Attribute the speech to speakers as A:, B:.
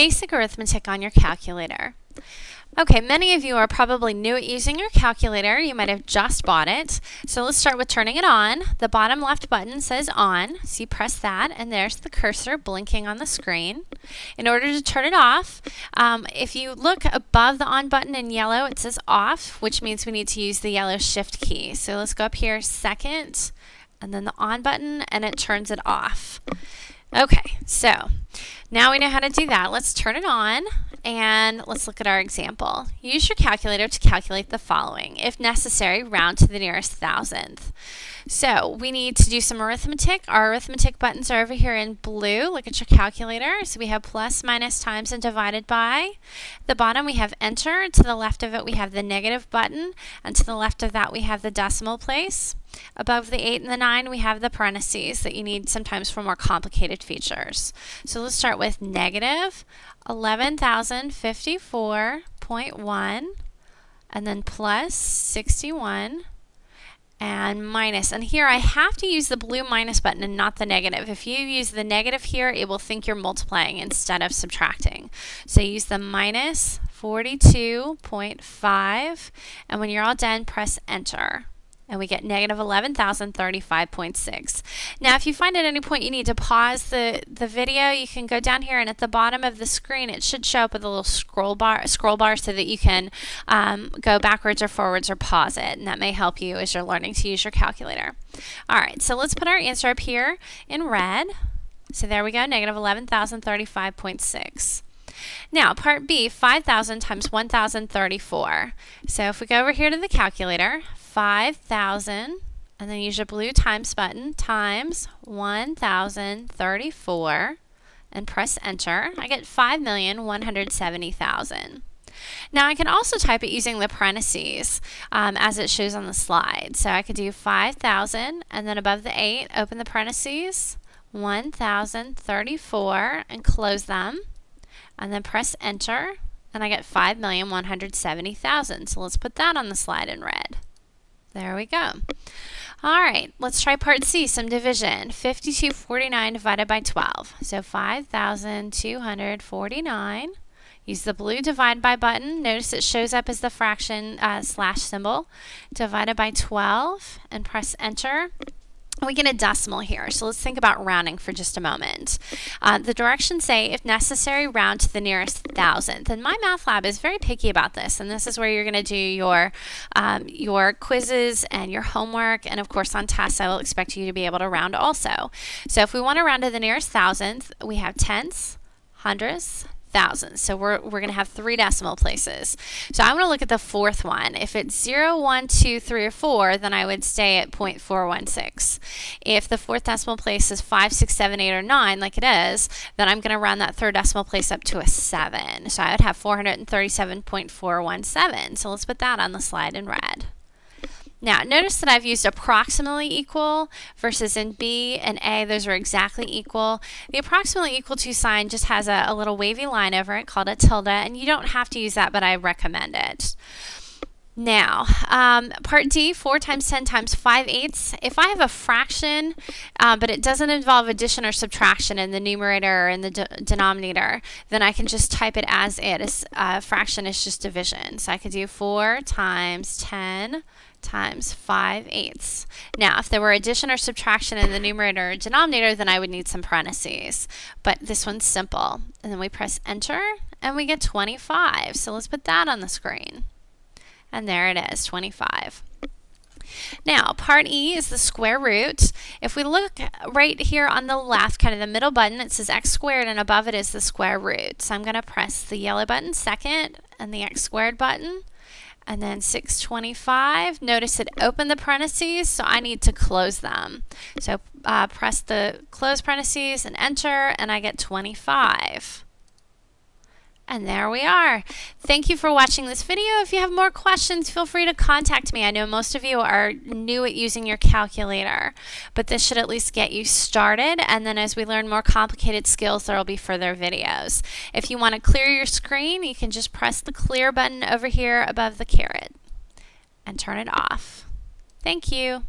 A: basic arithmetic on your calculator. Okay, many of you are probably new at using your calculator. You might have just bought it. So let's start with turning it on. The bottom left button says on, so you press that, and there's the cursor blinking on the screen. In order to turn it off, if you look above the on button in yellow, it says off, which means we need to use the yellow shift key. So let's go up here, second, and then the on button, and it turns it off. Okay, so now we know how to do that. Let's turn it on and let's look at our example. Use your calculator to calculate the following. If necessary, round to the nearest thousandth. So we need to do some arithmetic. Our arithmetic buttons are over here in blue. Look at your calculator. So we have plus, minus, times, and divided by. At the bottom we have enter. To the left of it we have the negative button, and to the left of that we have the decimal place. Above the 8 and the 9 we have the parentheses that you need sometimes for more complicated features. So let's start with negative 11,054.1 and then plus 61 and minus. And here I have to use the blue minus button and not the negative. If you use the negative here, it will think you're multiplying instead of subtracting. So use the minus 42.5, and when you're all done, press enter. And we get negative 11,035.6. Now, if you find at any point you need to pause the video, you can go down here, and at the bottom of the screen, it should show up with a little scroll bar so that you can go backwards or forwards or pause it, and that may help you as you're learning to use your calculator. All right, so let's put our answer up here in red. So there we go, negative 11,035.6. Now, part B, 5,000 times 1,034. So if we go over here to the calculator, 5,000, and then use your blue times button, times 1,034, and press enter, I get 5,170,000. Now I can also type it using the parentheses as it shows on the slide. So I could do 5,000, and then above the 8, open the parentheses, 1,034, and close them, and then press enter, and I get 5,170,000. So let's put that on the slide in red. There we go. All right, let's try part C, some division. 5249 divided by 12. So 5,249. Use the blue divide by button. Notice it shows up as the fraction slash symbol. Divided by 12 and press enter. We get a decimal here, so let's think about rounding for just a moment. The directions say, if necessary, round to the nearest thousandth. And my math lab is very picky about this, and this is where you're going to do your quizzes and your homework, and of course on tests I will expect you to be able to round also. So if we want to round to the nearest thousandth, we have tenths, hundredths, thousands. So we're going to have 3 decimal places. So I'm going to look at the fourth one. If it's 0, 1, 2, 3, or 4, then I would stay at 0.416. If the fourth decimal place is 5, 6, 7, 8, or 9, like it is, then I'm going to round that third decimal place up to a 7. So I would have 437.417. So let's put that on the slide in red. Now, notice that I've used approximately equal versus in B and A, those are exactly equal. The approximately equal to sign just has a little wavy line over it called a tilde, and you don't have to use that, but I recommend it. Now, part D, 4 times 10 times 5/8. If I have a fraction, but it doesn't involve addition or subtraction in the numerator or in the denominator, then I can just type it as it is. Fraction is just division. So I could do 4 times 10 times 5/8. Now, if there were addition or subtraction in the numerator or denominator, then I would need some parentheses. But this one's simple. And then we press enter, and we get 25. So let's put that on the screen. And there it is, 25. Now, part E is the square root. If we look right here on the left, kind of the middle button, it says x squared, and above it is the square root. So I'm going to press the yellow button second, and the x squared button, and then 625. Notice it opened the parentheses, so I need to close them. So press the close parentheses and enter, and I get 25. And there we are. Thank you for watching this video. If you have more questions, feel free to contact me. I know most of you are new at using your calculator, but this should at least get you started. And then as we learn more complicated skills, there will be further videos. If you want to clear your screen, you can just press the clear button over here above the caret and turn it off. Thank you.